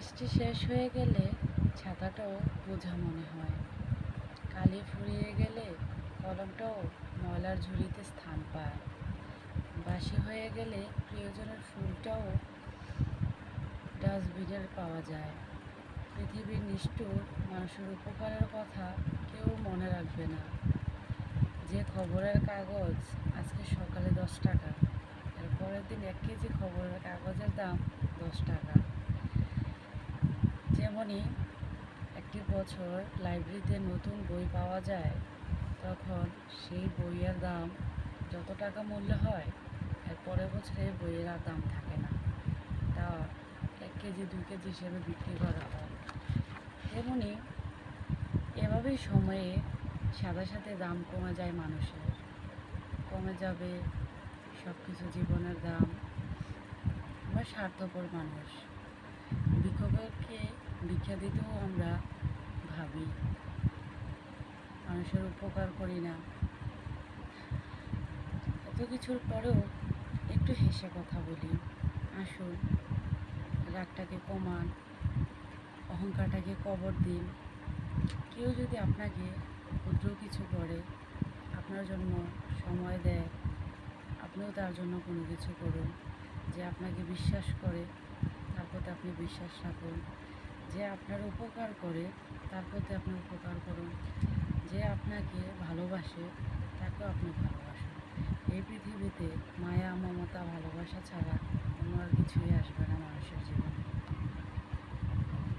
বৃষ্টি শেষ হয়ে গেলে ছাতাটাও বোঝা মনে হয়। কালি ফুরিয়ে গেলে কলমটাও ময়লার ঝুড়িতে স্থান পায়। বাসি হয়ে গেলে প্রিয়জনের ফুলটাও ডাস্টবিনের পাওয়া যায়। পৃথিবীর নিষ্ঠুর মানুষের উপকারের কথা কেউ মনে রাখবে না। যে খবরের কাগজ আজকে সকালে 10 টাকা, এর পরের দিন 1 কেজি খবরের কাগজের দাম 10 টাকা। যেমনই একটি বছর লাইব্রেরিতে নতুন বই পাওয়া যায়, তখন সেই বইয়ের দাম যত টাকা মূল্য হয়, এর পরের বছরে বইয়ের আর দাম থাকে না, তা 1 কেজি 2 কেজি হিসেবে বিক্রি করা হয়। তেমনি এভাবেই সময়ে সাথে সাথে দাম কমে যায় মানুষের, কমে যাবে সব কিছু, জীবনের দাম। আমরা স্বার্থপর মানুষ, ভিক্ষুককে ভিক্ষা দিতেও আমরা ভাবি, মানুষের উপকার করি না। এত কিছুর পরেও একটু হেসে কথা বলি। আসুন, রাগটাকে কমান, অহংকারটাকে কবর দিন। কেউ যদি আপনাকে ক্ষুদ্র কিছু করে, আপনার জন্য সময় দেয়, আপনিও তার জন্য কোনো কিছু করুন। যে আপনাকে বিশ্বাস করে, তার প্রতি আপনি বিশ্বাস রাখুন। যে আপনার উপকার করে, তার প্রতি আপনি উপকার করুন। যে আপনাকে ভালোবাসে, তাকেও আপনি ভালোবাসুন। এই পৃথিবীতে মায়া, মমতা, ভালোবাসা ছাড়া অন্য আর কিছুই আসবে না মানুষের জীবনে।